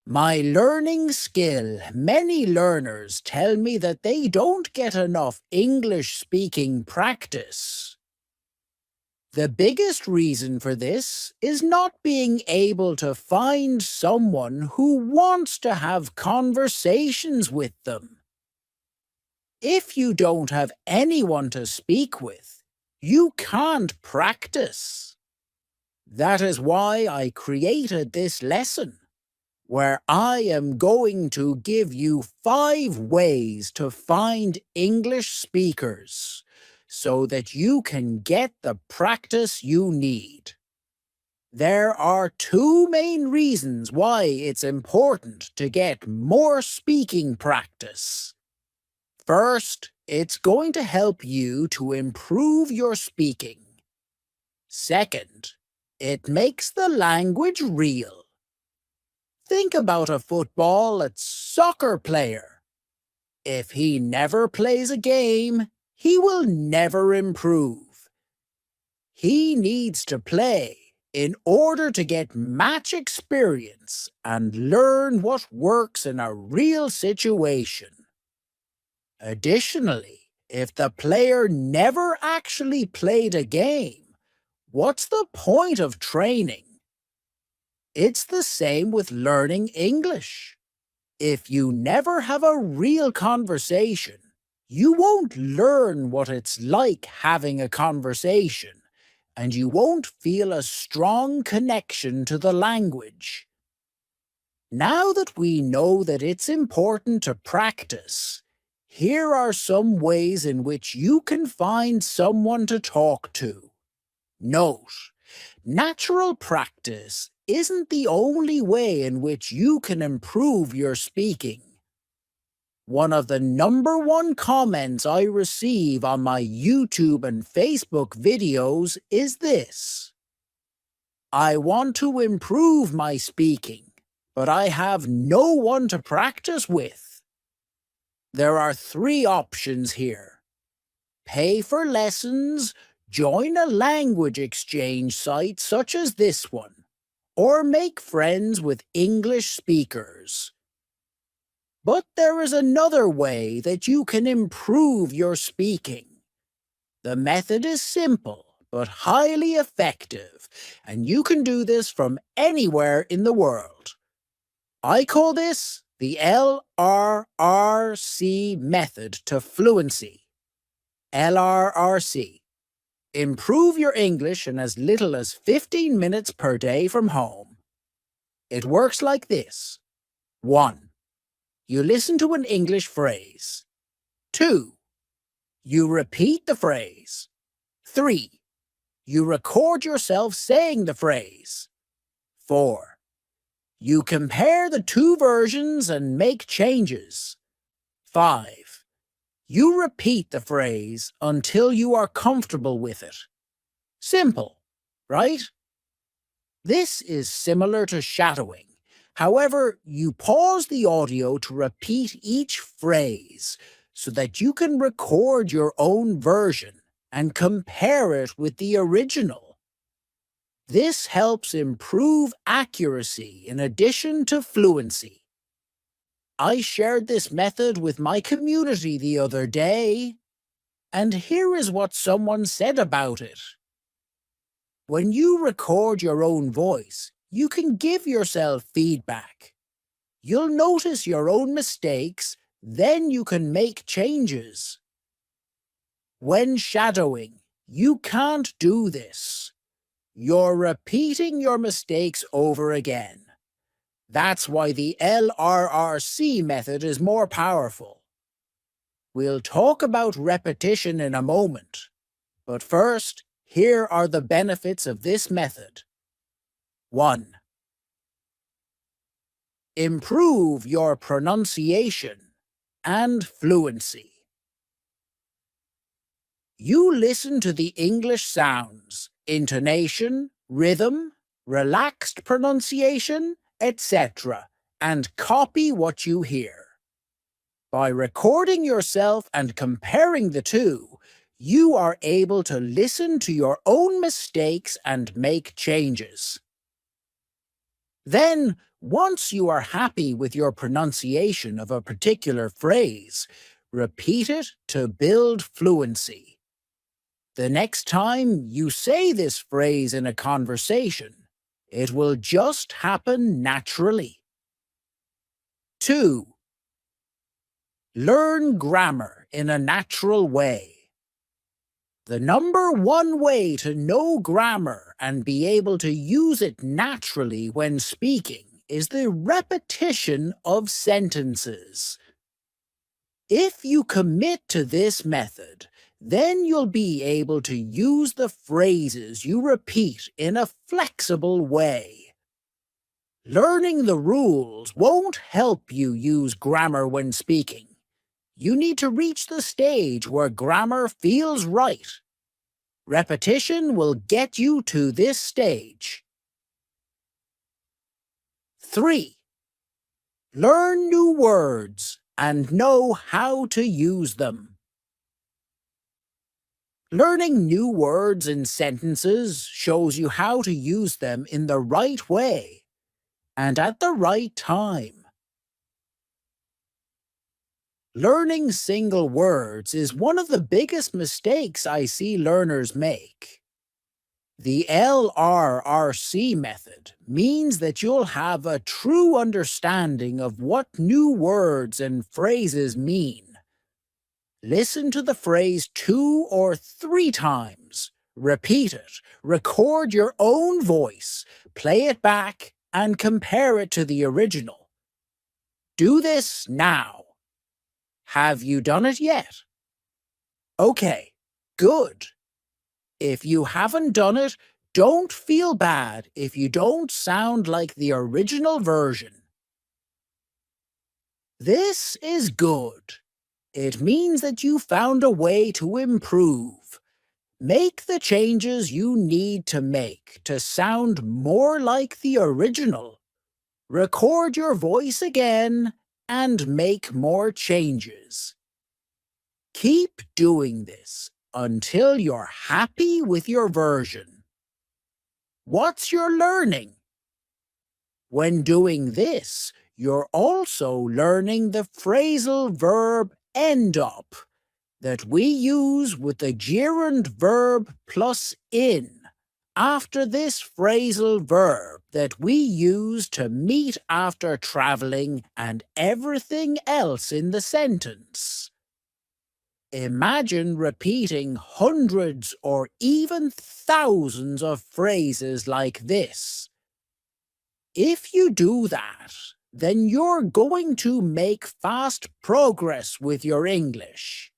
My learning skill. Many learners tell me that they don't get enough English speaking practice. The biggest reason for this is not being able to find someone who wants to have conversations with them. If you don't have anyone to speak with, you can't practice. That is why I created this lesson, where I am going to give you 5 ways to find English speakers so that you can get the practice you need. There are 2 main reasons why it's important to get more speaking practice. First, it's going to help you to improve your speaking. Second, it makes the language real. Think about a soccer player. If he never plays a game, he will never improve. He needs to play in order to get match experience and learn what works in a real situation. Additionally, if the player never actually played a game, what's the point of training? It's the same with learning English. If you never have a real conversation, you won't learn what it's like having a conversation, and you won't feel a strong connection to the language. Now that we know that it's important to practice, here are some ways in which you can find someone to talk to. Note, natural practice isn't the only way in which you can improve your speaking. One of the #1 comments I receive on my YouTube and Facebook videos is this: I want to improve my speaking, but I have no one to practice with. There are 3 options here: pay for lessons, join a language exchange site such as this one, or make friends with English speakers. But there is another way that you can improve your speaking. The method is simple but highly effective, and you can do this from anywhere in the world. I call this the LRRC method to fluency. LRRC. Improve your English in as little as 15 minutes per day from home. It works like this. 1. You listen to an English phrase. 2. You repeat the phrase. 3. You record yourself saying the phrase. 4. You compare the 2 versions and make changes. 5. You repeat the phrase until you are comfortable with it. Simple, right? This is similar to shadowing. However, you pause the audio to repeat each phrase so that you can record your own version and compare it with the original. This helps improve accuracy in addition to fluency. I shared this method with my community the other day, and here is what someone said about it. When you record your own voice, you can give yourself feedback. You'll notice your own mistakes, then you can make changes. When shadowing, you can't do this. You're repeating your mistakes over again. That's why the LRRC method is more powerful. We'll talk about repetition in a moment, but first, here are the benefits of this method. 1. Improve your pronunciation and fluency. You listen to the English sounds, intonation, rhythm, relaxed pronunciation, etc., and copy what you hear. By recording yourself and comparing the 2, you are able to listen to your own mistakes and make changes. Then, Once you are happy with your pronunciation of a particular phrase, repeat it to build fluency. The next time you say this phrase in a conversation, it will just happen naturally. 2. Learn grammar in a natural way. The number one way to know grammar and be able to use it naturally when speaking is the repetition of sentences. If you commit to this method, then you'll be able to use the phrases you repeat in a flexible way. Learning the rules won't help you use grammar when speaking. You need to reach the stage where grammar feels right. Repetition will get you to this stage. 3. Learn new words and know how to use them. Learning new words in sentences shows you how to use them in the right way and at the right time. Learning single words is one of the biggest mistakes I see learners make. The LRRC method means that you'll have a true understanding of what new words and phrases mean. Listen to the phrase 2 or 3 times, repeat it, record your own voice, play it back, and compare it to the original. Do this now. Have you done it yet? Okay, good. If you haven't done it, don't feel bad if you don't sound like the original version. This is good. It means that you found a way to improve. Make the changes you need to make to sound more like the original. Record your voice again and make more changes. Keep doing this until you're happy with your version. What's your learning? When doing this, you're also learning the phrasal verb end up that we use with the gerund verb plus in after this phrasal verb that we use to meet after traveling and everything else in the sentence. Imagine repeating hundreds or even thousands of phrases like this. If you do that, then you're going to make fast progress with your English.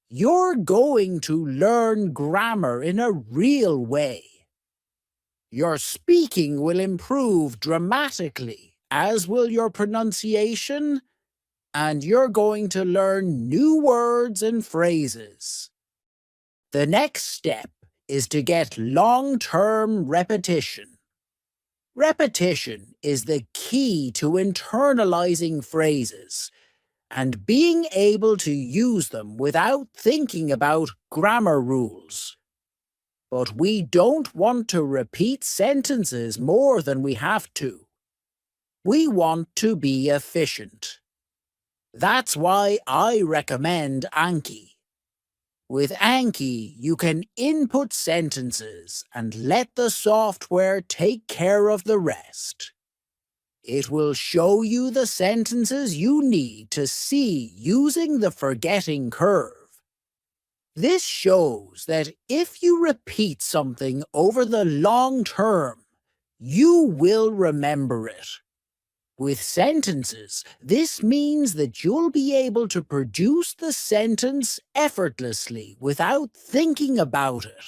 You're going to learn grammar in a real way. Your speaking will improve dramatically, as will your pronunciation, and you're going to learn new words and phrases. The next step is to get long-term repetition. Repetition is the key to internalizing phrases and being able to use them without thinking about grammar rules. But we don't want to repeat sentences more than we have to. We want to be efficient. That's why I recommend Anki. With Anki, you can input sentences and let the software take care of the rest. It will show you the sentences you need to see using the forgetting curve. This shows that if you repeat something over the long term, you will remember it. With sentences, this means that you'll be able to produce the sentence effortlessly without thinking about it.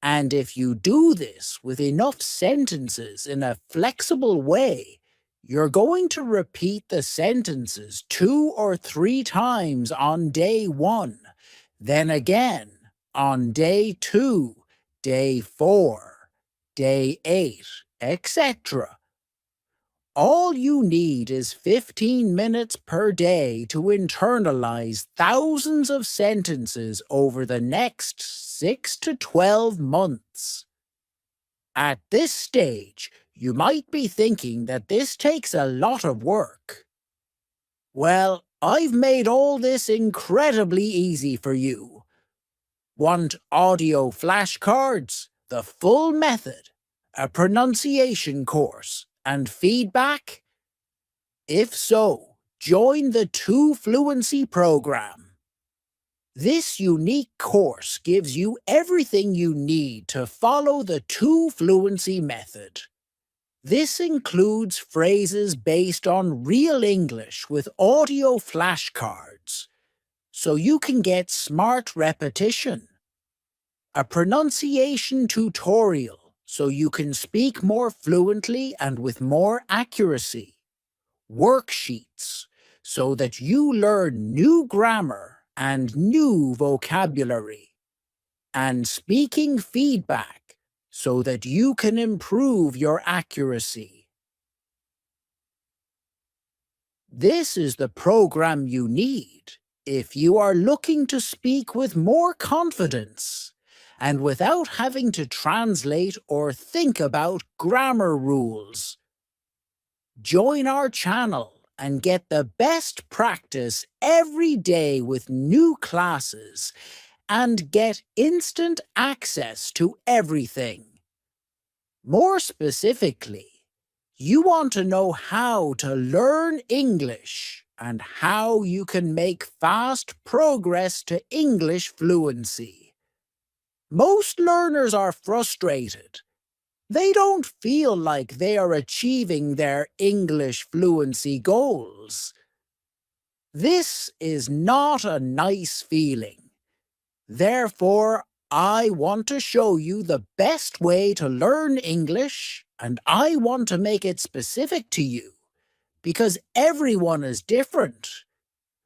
And if you do this with enough sentences in a flexible way, you're going to repeat the sentences 2 or 3 times on day 1, then again on day 2, day 4, day 8, etc. All you need is 15 minutes per day to internalize thousands of sentences over the next 6 to 12 months. At this stage, You might be thinking that this takes a lot of work. Well, I've made all this incredibly easy for you. Want audio flashcards, the full method, a pronunciation course, and feedback? If so, join the 2 Fluency program. This unique course gives you everything you need to follow the 2 Fluency method. This includes phrases based on real English with audio flashcards, so you can get smart repetition. A pronunciation tutorial, so you can speak more fluently and with more accuracy. Worksheets, so that you learn new grammar and new vocabulary. And speaking feedback, so that you can improve your accuracy. This is the program you need if you are looking to speak with more confidence and without having to translate or think about grammar rules. Join our channel and get the best practice every day with new classes and get instant access to everything. More specifically, you want to know how to learn English and how you can make fast progress to English fluency. Most learners are frustrated. They don't feel like they are achieving their English fluency goals. This is not a nice feeling. Therefore, I want to show you the best way to learn English, and I want to make it specific to you, because everyone is different.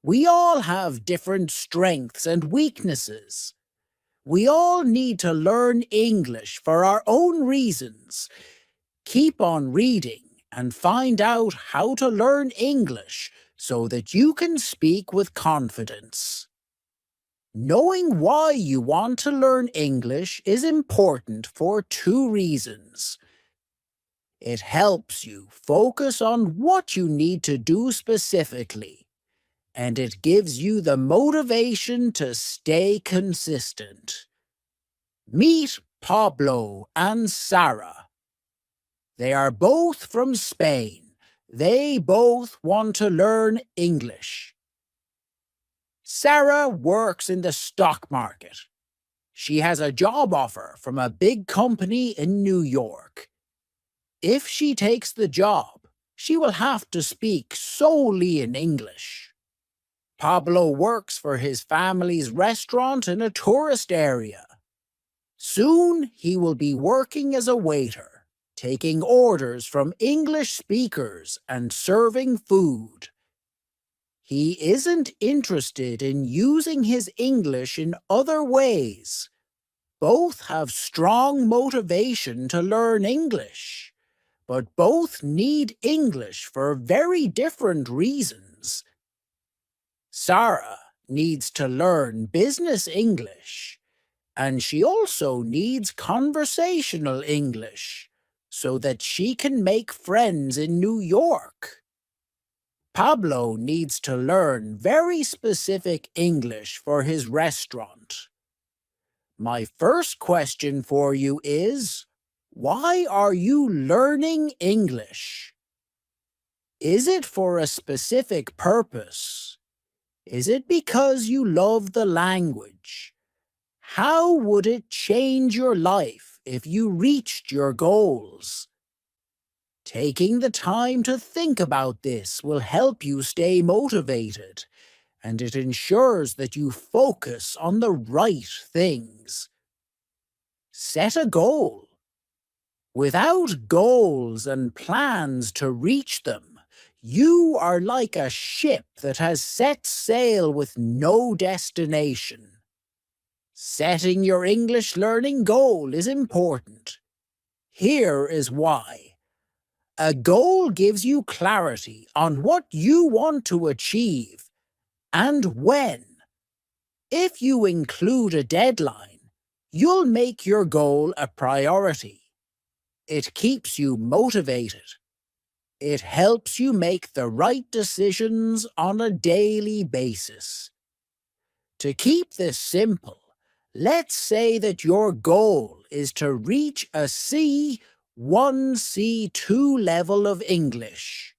We all have different strengths and weaknesses. We all need to learn English for our own reasons. Keep on reading and find out how to learn English so that you can speak with confidence. Knowing why you want to learn English is important for 2 reasons. It helps you focus on what you need to do specifically, and it gives you the motivation to stay consistent. Meet Pablo and Sarah. They are both from Spain. They both want to learn English. Sarah works in the stock market. She has a job offer from a big company in New York. If she takes the job, she will have to speak solely in English. Pablo works for his family's restaurant in a tourist area. Soon he will be working as a waiter, taking orders from English speakers and serving food. He isn't interested in using his English in other ways. Both have strong motivation to learn English, but both need English for very different reasons. Sarah needs to learn business English, and she also needs conversational English, so that she can make friends in New York. Pablo needs to learn very specific English for his restaurant. My first question for you is, why are you learning English? Is it for a specific purpose? Is it because you love the language? How would it change your life if you reached your goals? Taking the time to think about this will help you stay motivated, and it ensures that you focus on the right things. Set a goal. Without goals and plans to reach them, you are like a ship that has set sail with no destination. Setting your English learning goal is important. Here is why. A goal gives you clarity on what you want to achieve and when. If you include a deadline, you'll make your goal a priority. It keeps you motivated. It helps you make the right decisions on a daily basis. To keep this simple, let's say that your goal is to reach a C1, C2 level of English.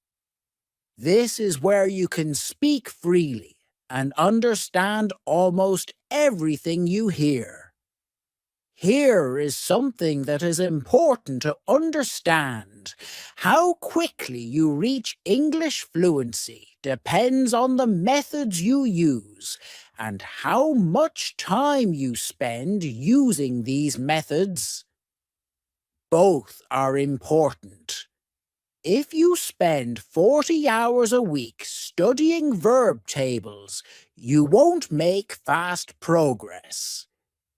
This is where you can speak freely and understand almost everything you hear. Here is something that is important to understand. How quickly you reach English fluency depends on the methods you use and how much time you spend using these methods. Both are important. If you spend 40 hours a week studying verb tables, you won't make fast progress.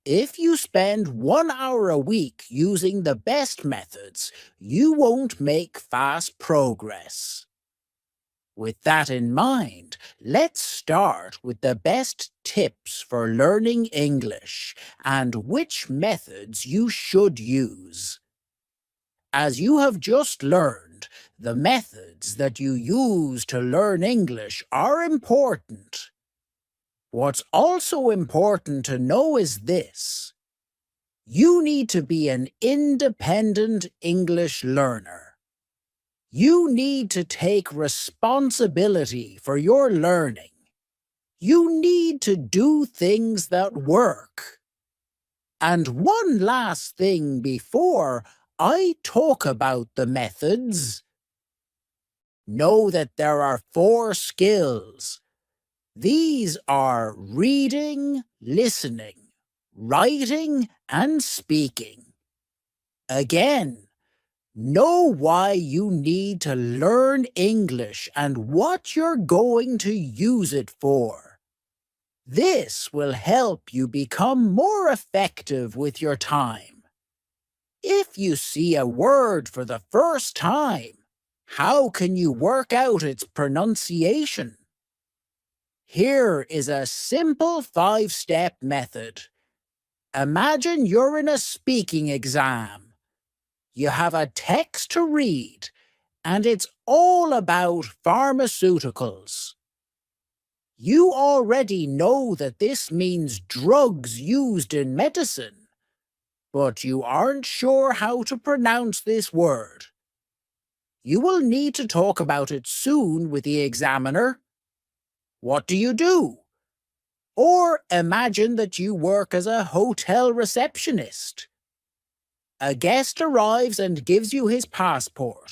If you spend 1 hour a week using the best methods, you won't make fast progress. With that in mind, let's start with the best tips for learning English and which methods you should use. As you have just learned, the methods that you use to learn English are important. What's also important to know is this. You need to be an independent English learner. You need to take responsibility for your learning. You need to do things that work. And one last thing before I talk about the methods. Know that there are 4 skills. These are reading, listening, writing, and speaking. Again, know why you need to learn English and what you're going to use it for. This will help you become more effective with your time. If you see a word for the first time, how can you work out its pronunciation? Here is a simple 5-step method. Imagine you're in a speaking exam. You have a text to read, and it's all about pharmaceuticals. You already know that this means drugs used in medicine, but you aren't sure how to pronounce this word. You will need to talk about it soon with the examiner. What do? Or imagine that you work as a hotel receptionist. A guest arrives and gives you his passport.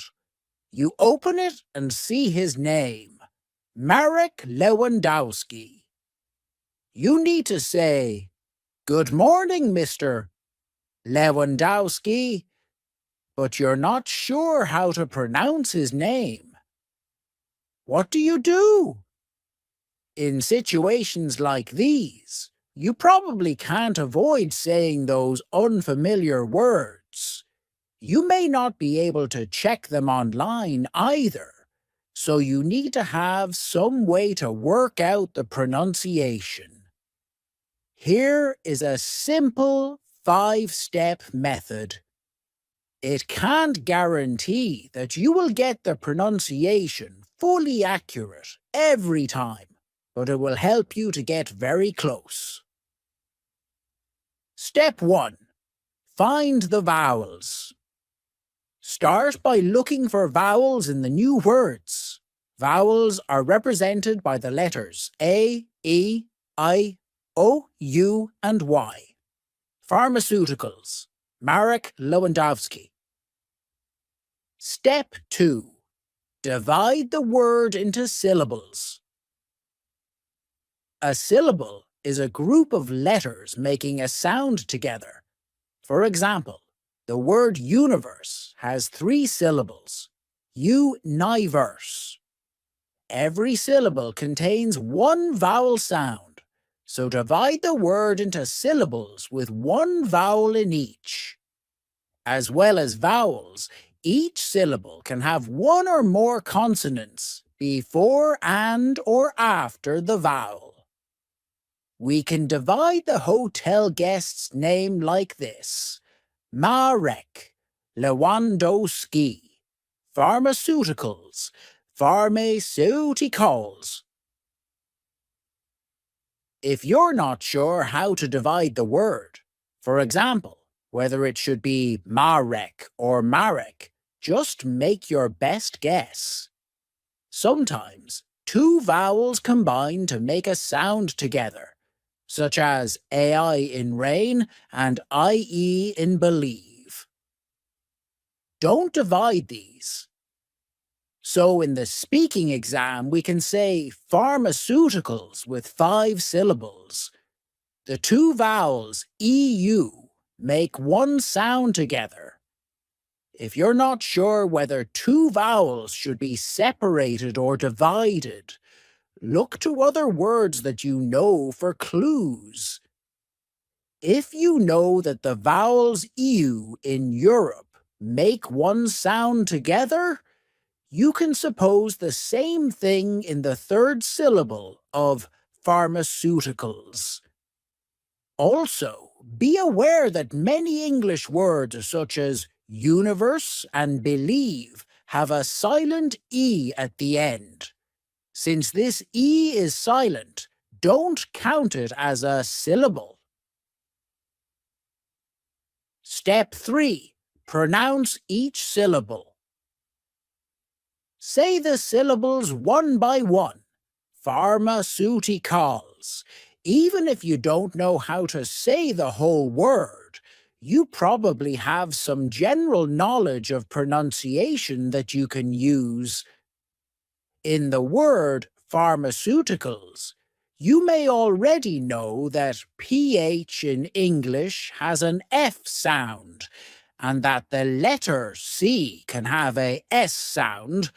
You open it and see his name, Marek Lewandowski. You need to say, "Good morning, Mr. Lewandowski," but you're not sure how to pronounce his name. What do? In situations like these, you probably can't avoid saying those unfamiliar words. You may not be able to check them online either, so you need to have some way to work out the pronunciation. Here is a simple 5-step method. It can't guarantee that you will get the pronunciation fully accurate every time, but it will help you to get very close. Step 1. Find the vowels. Start by looking for vowels in the new words. Vowels are represented by the letters A, E, I, O, U, and Y. Pharmaceuticals. Marek Lewandowski. Step 2. Divide the word into syllables. A syllable is a group of letters making a sound together. For example, the word universe has 3 syllables. Universe. Every syllable contains 1 vowel sound, so divide the word into syllables with 1 vowel in each. As well as vowels, each syllable can have 1 or more consonants before and or after the vowel. We can divide the hotel guest's name like this: Marek, Lewandowski. Pharmaceuticals. Pharmaceuticals. If you're not sure how to divide the word, for example, whether it should be Marek or Marek, just make your best guess. Sometimes two vowels combine to make a sound together, such as AI in rain and IE in believe. Don't divide these. So in the speaking exam, we can say pharmaceuticals with 5 syllables. The two vowels EU make one sound together. If you're not sure whether two vowels should be separated or divided, look to other words that you know for clues. If you know that the vowels EU in Europe make one sound together, you can suppose the same thing in the third syllable of pharmaceuticals. Also, be aware that many English words such as universe and believe have a silent E at the end. Since this E is silent, don't count it as a syllable. Step 3. Pronounce each syllable. Say the syllables one by one. Pharmaceuticals. Even if you don't know how to say the whole word, you probably have some general knowledge of pronunciation that you can use. In the word pharmaceuticals, you may already know that PH in English has an F sound, and that the letter C can have a S sound,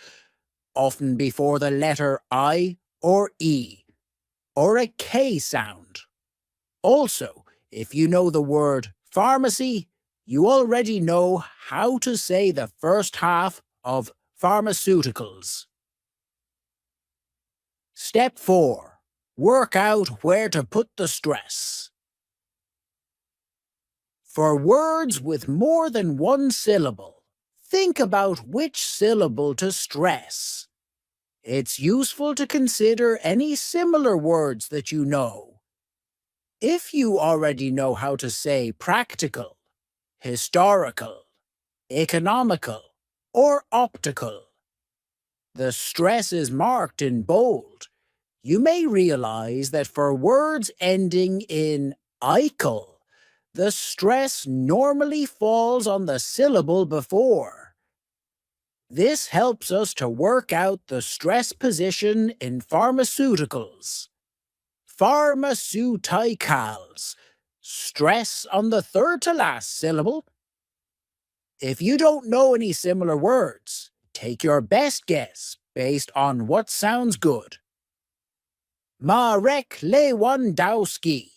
often before the letter I or E, or a K sound. Also, if you know the word pharmacy, you already know how to say the first half of pharmaceuticals. Step 4. Work out where to put the stress. For words with more than one syllable, think about which syllable to stress. It's useful to consider any similar words that you know. If you already know how to say practical, historical, economical, or optical, the stress is marked in bold. You may realize that for words ending in ical, the stress normally falls on the syllable before. This helps us to work out the stress position in pharmaceuticals. Pharmaceuticals. Stress on the third to last syllable. If you don't know any similar words, take your best guess based on what sounds good. Marek Lewandowski.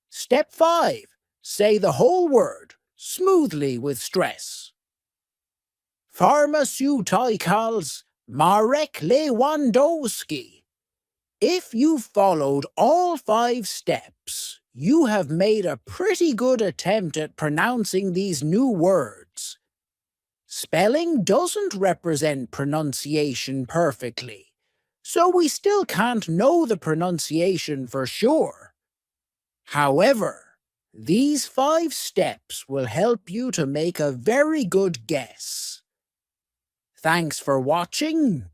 Step 5. Say the whole word, smoothly with stress. Pharmaceuticals. Marek Lewandowski. If you've followed all 5 steps, you have made a pretty good attempt at pronouncing these new words. Spelling doesn't represent pronunciation perfectly, so we still can't know the pronunciation for sure. However, these 5 steps will help you to make a very good guess. Thanks for watching.